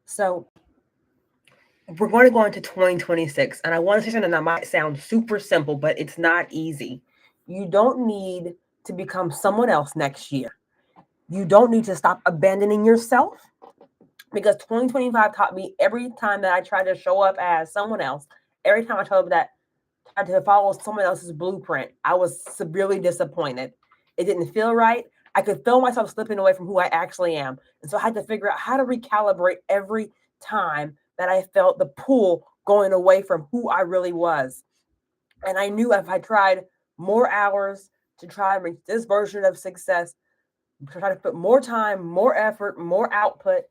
So we're going to go into 2026, and I want to say something that might sound super simple, but it's not easy. You don't need to become someone else next year. You don't need to stop abandoning yourself, because 2025 taught me every time that I tried to show up as someone else, every time I tried to follow someone else's blueprint, I was severely disappointed. It didn't feel right. I could feel myself slipping away from who I actually am. And so I had to figure out how to recalibrate every time that I felt the pull going away from who I really was. And I knew if I tried more hours to try and reach this version of success, to try to put more time, more effort, more output,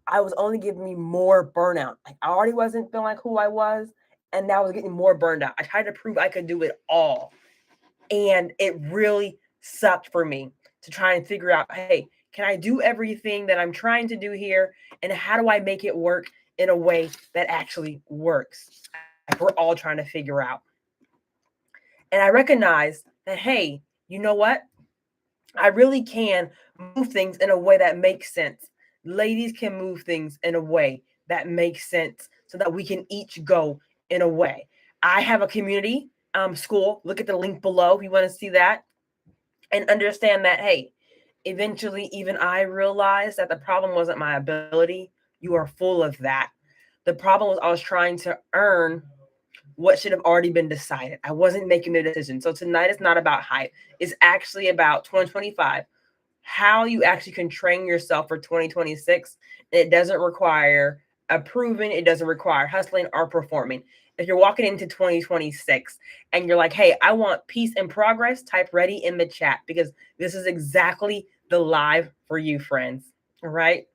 I was only giving me more burnout. Like, I already wasn't feeling like who I was, and now I was getting more burned out. I tried to prove I could do it all. And it really sucked for me to try and figure out, hey, can I do everything that I'm trying to do here? And how do I make it work in a way that actually works? Like, we're all trying to figure out. And I recognized that, hey, you know what? I really can move things in a way that makes sense. Ladies can move things in a way that makes sense so that we can each go in a way. I have a community school. Look at the link below if you want to see that, and understand that, hey, eventually even I realized that the problem wasn't my ability. You are full of that. The problem was I was trying to earn what should have already been decided. I wasn't making the decision. So tonight is not about hype. It's actually about 2025, how you actually can train yourself for 2026. It doesn't require approving, it doesn't require hustling or performing. If you're walking into 2026 and you're like, hey, I want peace and progress, type ready in the chat, because this is exactly the live for you, friends. All right.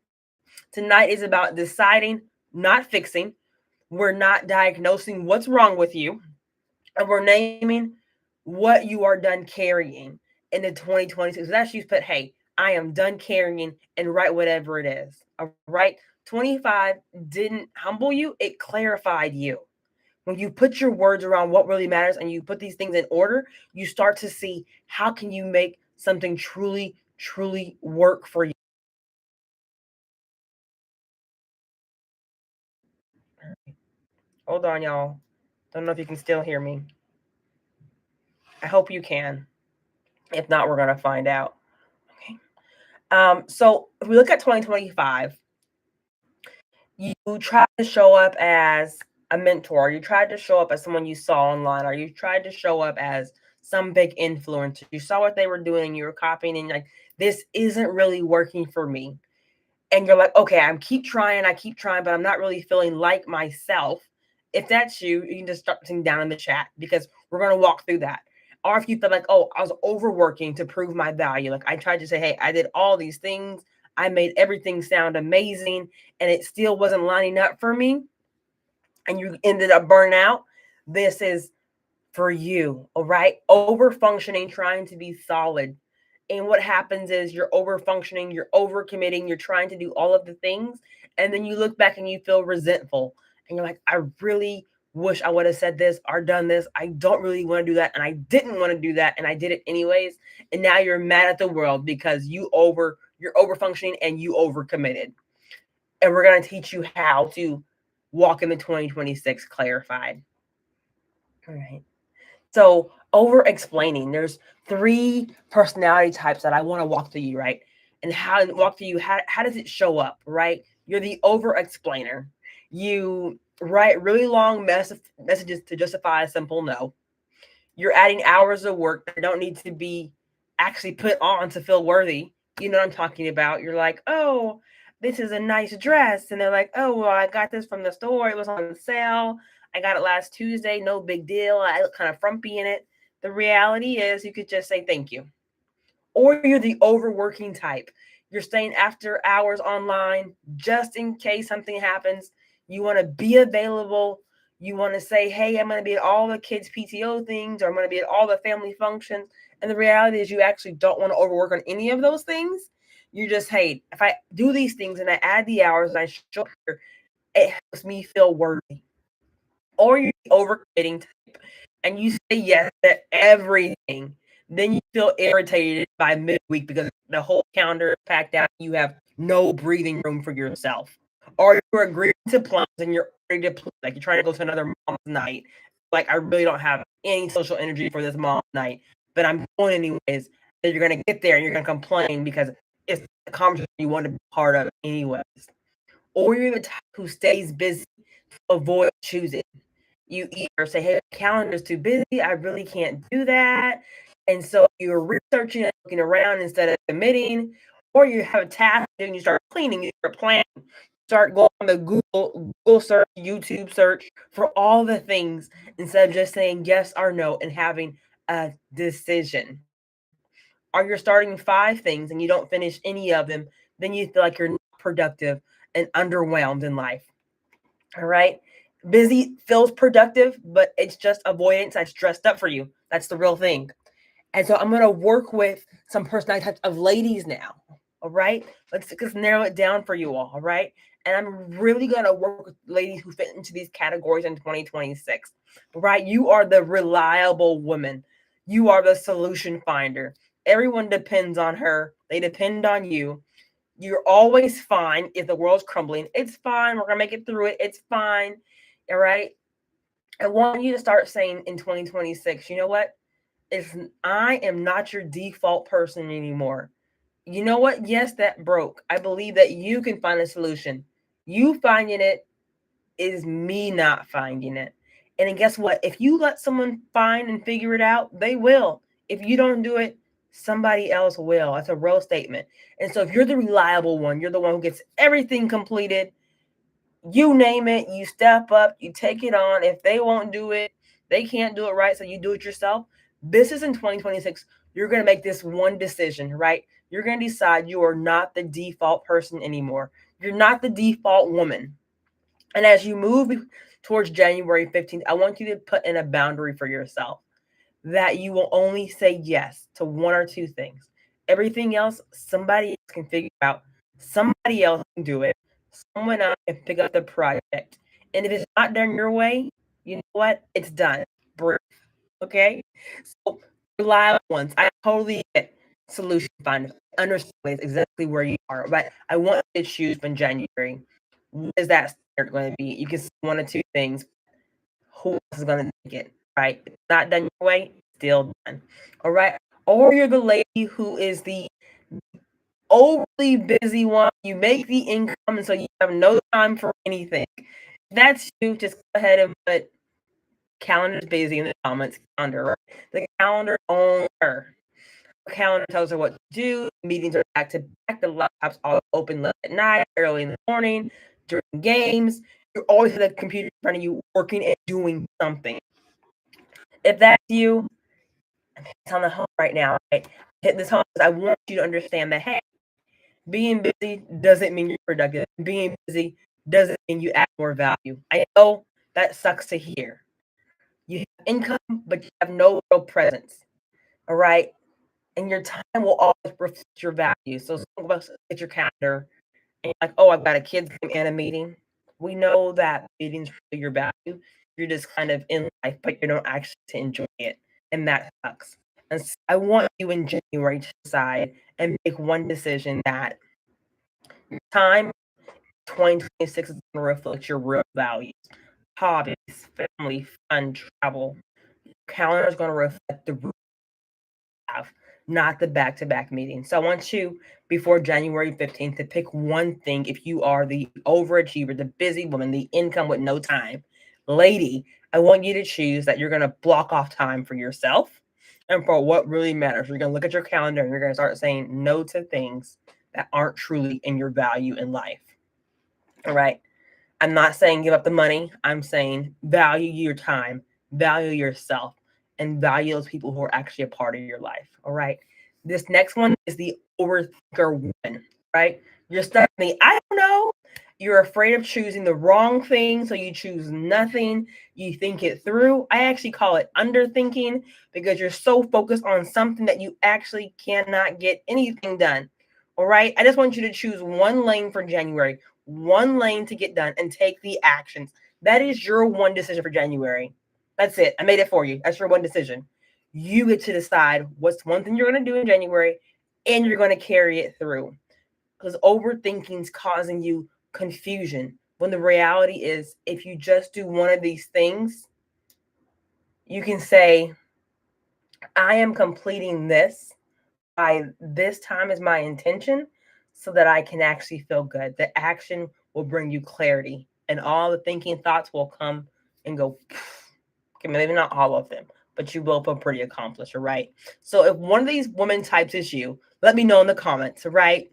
Tonight is about deciding, not fixing. We're not diagnosing what's wrong with you, and we're naming what you are done carrying in the 2026. So that's, you put, hey, I am done carrying, and write whatever it is. All right. 25 didn't humble you, it clarified you. When you put your words around what really matters and you put these things in order, you start to see how can you make something truly, truly work for you. Hold on, y'all. Don't know if you can still hear me. I hope you can. If not, we're gonna find out. Okay. So if we look at 2025, you tried to show up as a mentor, you tried to show up as someone you saw online, or you tried to show up as some big influencer. You saw what they were doing and you were copying, and like, this isn't really working for me. And you're like, okay, I keep trying, but I'm not really feeling like myself. If that's you, you can just start putting down in the chat, because we're gonna walk through that. Or if you feel like, oh, I was overworking to prove my value. Like, I tried to say, hey, I did all these things, I made everything sound amazing, and it still wasn't lining up for me, and you ended up burning out. This is for you. All right. Over functioning, trying to be solid. And what happens is you're over functioning, you're over committing, you're trying to do all of the things. And then you look back and you feel resentful. And you're like, I really wish I would have said this or done this. I don't really want to do that. And I didn't want to do that. And I did it anyways. And now you're mad at the world because you're over functioning and you over committed. And we're going to teach you how to walk in the 2026 clarified. All right. So, over explaining, there's three personality types that I want to walk through you, right? And how to walk through you, how does it show up, right? You're the over explainer. You write really long messages to justify a simple no. You're adding hours of work that don't need to be actually put on to feel worthy. You know what I'm talking about. You're like, oh, this is a nice dress. And they're like, oh, well, I got this from the store. It was on sale. I got it last Tuesday. No big deal. I look kind of frumpy in it. The reality is you could just say thank you. Or you're the overworking type. You're staying after hours online just in case something happens. You want to be available. You want to say, hey, I'm going to be at all the kids' PTO things, or I'm going to be at all the family functions. And the reality is you actually don't want to overwork on any of those things. You just, hey, if I do these things and I add the hours and I show up here, it helps me feel worthy. Or you're the overcommitting type and you say yes to everything. Then you feel irritated by midweek because the whole calendar is packed out. You have no breathing room for yourself. Or you're agreeing to plans and you're already depleted, like you're trying to go to another mom's night. Like, I really don't have any social energy for this mom's night, but I'm going anyways. And you're gonna get there and you're gonna complain because it's the conversation you want to be part of anyways. Or you're the type who stays busy to avoid choosing. You either say, hey, the calendar's too busy, I really can't do that. And so you're researching and looking around instead of committing, or you have a task and you start cleaning, you start planning, start going on the Google search, YouTube search for all the things instead of just saying yes or no and having a decision. Or you're starting 5 things and you don't finish any of them, then you feel like you're not productive and underwhelmed in life. All right. Busy feels productive, but it's just avoidance that's dressed up for you. That's the real thing. And so I'm going to work with some personality types of ladies now. All right. Let's just narrow it down for you all. All right. And I'm really going to work with ladies who fit into these categories in 2026. Right. You are the reliable woman. You are the solution finder. Everyone depends on her. They depend on you. You're always fine if the world's crumbling. It's fine. We're going to make it through it. It's fine. All right. I want you to start saying in 2026, you know what? If I am not your default person anymore. You know what? Yes, that broke. I believe that you can find a solution. You finding it is me not finding it. And then guess what? If you let someone find and figure it out, they will. If you don't do it, somebody else will. That's a real statement. And so if you're the reliable one, you're the one who gets everything completed, you name it, you step up, you take it on. If they won't do it, they can't do it right, so you do it yourself. This is in 2026. You're going to make this one decision, right? You're going to decide you are not the default person anymore. You're not the default woman. And as you move towards January 15th, I want you to put in a boundary for yourself that you will only say yes to 1 or 2 things. Everything else, somebody else can figure out. Somebody else can do it. Someone else can pick up the project. And if it's not done your way, you know what? It's done. Breathe. Okay? So, reliable ones. I totally get solution finders. I understand exactly where you are, but I want you to choose from January. What is that standard going to be? You can say 1 or 2 things. Who else is going to take it? Right? If it's not done your way, still done. All right? Or you're the lady who is the overly busy one. You make the income, and so you have no time for anything. If that's you, just go ahead and put calendar's busy in the comments. Calendar, right? The calendar owner. Calendar tells her what to do. Meetings are back to back. The laptops all open late at night, early in the morning, during games. You always have the computer in front of you working and doing something. If that's you, it's on the home right now. Right? Hit this home because I want you to understand that, hey, being busy doesn't mean you're productive. Being busy doesn't mean you add more value. I know that sucks to hear. You have income, but you have no real presence. All right. And your time will always reflect your value. So some of us get your calendar and you're like, oh, I've got a kids game and a meeting. We know that meetings really your value. You're just kind of in life, but you don't actually enjoy it. And that sucks. And so I want you in January to decide and make one decision that your time 2026 is going to reflect your real values. Hobbies, family, fun, travel. Calendar is going to reflect the have, not the back-to-back meetings. So I want you before January 15th to pick one thing if you are the overachiever, the busy woman, the income with no time. Lady, I want you to choose that you're going to block off time for yourself and for what really matters. You're going to look at your calendar and you're going to start saying no to things that aren't truly in your value in life. All right. I'm not saying give up the money. I'm saying value your time, value yourself, and value those people who are actually a part of your life. All right. This next one is the overthinker woman, right? You're stuck in the I don't know. You're afraid of choosing the wrong thing, so you choose nothing. You think it through. I actually call it underthinking because you're so focused on something that you actually cannot get anything done. All right. I just want you to choose one lane for January, one lane to get done and take the actions. That is your one decision for January. That's it. I made it for you. That's your one decision. You get to decide what's one thing you're going to do in January and you're going to carry it through. Because overthinking is causing you confusion. When the reality is, if you just do one of these things, you can say, I am completing this by this time is my intention so that I can actually feel good. The action will bring you clarity and all the thinking thoughts will come and go. Okay, maybe not all of them, but you will feel pretty accomplished, all right? So if one of these woman types is you, let me know in the comments, all right?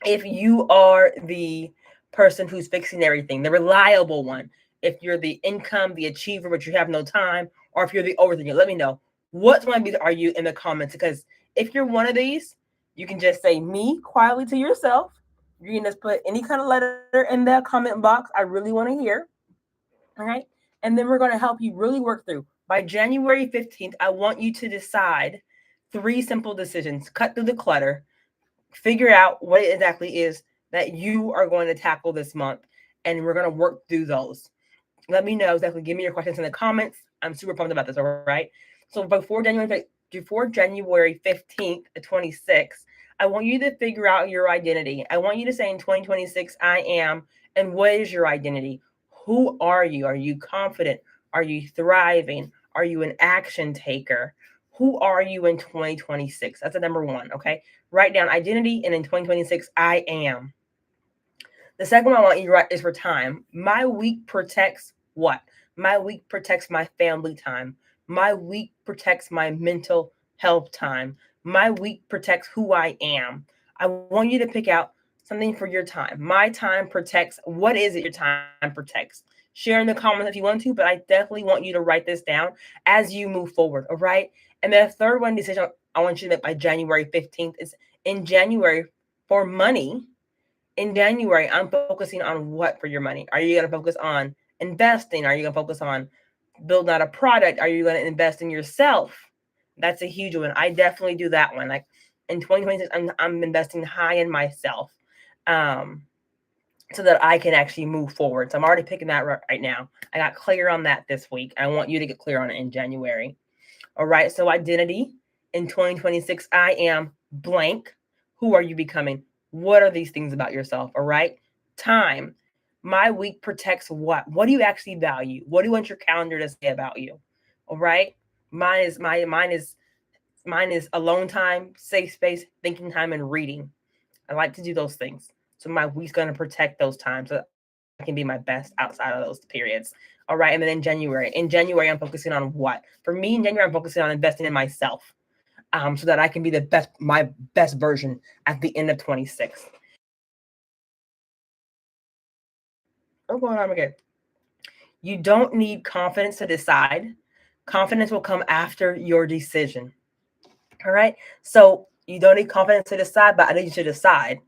If you are the person who's fixing everything, the reliable one, if you're the income, the achiever, but you have no time, or if you're the overthinker, let me know. What one of these are you in the comments? Because if you're one of these, you can just say me quietly to yourself. You can just put any kind of letter in the comment box. I really want to hear. All right. And then we're going to help you really work through. By January 15th, I want you to decide 3 simple decisions. Cut through the clutter, figure out what it exactly is that you are going to tackle this month, and we're going to work through those. Let me know exactly. Give me your questions in the comments. I'm super pumped about this. All right. So before January 15th, 26th, I want you to figure out your identity. I want you to say in 2026, I am, and what is your identity? Who are you? Are you confident? Are you thriving? Are you an action taker? Who are you in 2026? That's the number one. Okay. Write down identity, and in 2026, I am. The second one I want you to write is for time. My week protects what? My week protects my family time. My week protects my mental health time. My week protects who I am. I want you to pick out something for your time. My time protects, what is it your time protects? Share in the comments if you want to, but I definitely want you to write this down as you move forward, all right? And the third one decision I want you to make by January 15th is in January for money. In January, I'm focusing on what for your money? Are you going to focus on investing? Are you going to focus on building out a product? Are you going to invest in yourself? That's a huge one. I definitely do that one. Like in 2026, I'm investing high in myself, so that I can actually move forward. So I'm already picking that right now. I got clear on that this week. I want you to get clear on it in January. All right. So identity in 2026, I am blank. Who are you becoming? What are these things about yourself? All right. Time. My week protects what? What do you actually value? What do you want your calendar to say about you? All right. Mine is alone time, safe space, thinking time, and reading. I like to do those things. So my week's gonna protect those times so I can be my best outside of those periods. All right. And then in January, I'm focusing on what? For me in January, I'm focusing on investing in myself. So that I can be my best version at the end of 26. Oh, going on again. You don't need confidence to decide. Confidence will come after your decision. All right. So you don't need confidence to decide, but I need you to decide.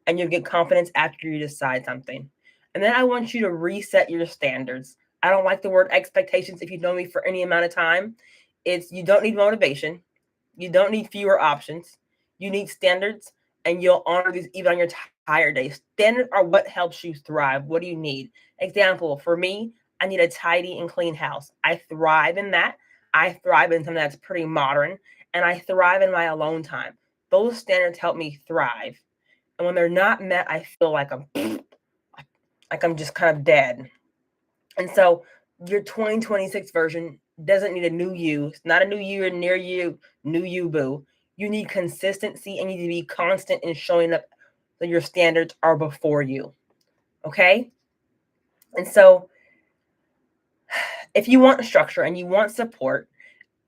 And you'll get confidence after you decide something. And then I want you to reset your standards. I don't like the word expectations if you know me for any amount of time. It's you don't need motivation. You don't need fewer options. You need standards, and you'll honor these even on your tired days. Standards are what helps you thrive. What do you need? Example, for me, I need a tidy and clean house. I thrive in that. I thrive in something that's pretty modern, and I thrive in my alone time. Those standards help me thrive. And when they're not met, I feel like I'm just kind of dead. And so your 2026 version doesn't need a new you. It's not a new year near you, new you, boo. You need consistency and you need to be constant in showing up so your standards are before you. Okay? And so if you want structure and you want support,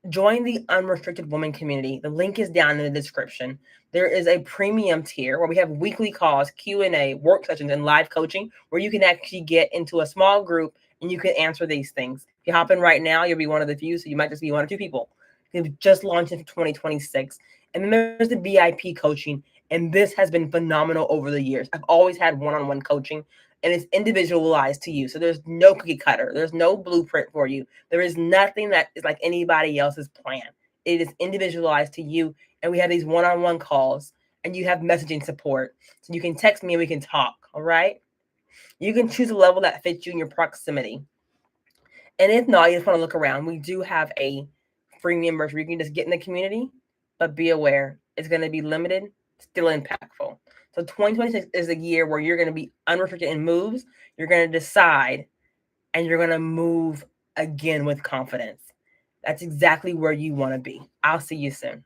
join the Unrestricted Women community. The link is down in the description. There is a premium tier where we have weekly calls, Q&A, work sessions, and live coaching where you can actually get into a small group and you can answer these things. If you hop in right now, you'll be one of the few, so you might just be one or two people. We've just launched it for 2026. And then there's the VIP coaching, and this has been phenomenal over the years. I've always had one-on-one coaching, and it's individualized to you. So there's no cookie cutter. There's no blueprint for you. There is nothing that is like anybody else's plan. It is individualized to you. And we have these one-on-one calls, and you have messaging support. So you can text me and we can talk. All right. You can choose a level that fits you in your proximity. And if not, you just want to look around. We do have a freemium version where you can just get in the community, but be aware it's going to be limited, still impactful. So 2026 is a year where you're going to be unrestricted in moves. You're going to decide, and you're going to move again with confidence. That's exactly where you want to be. I'll see you soon.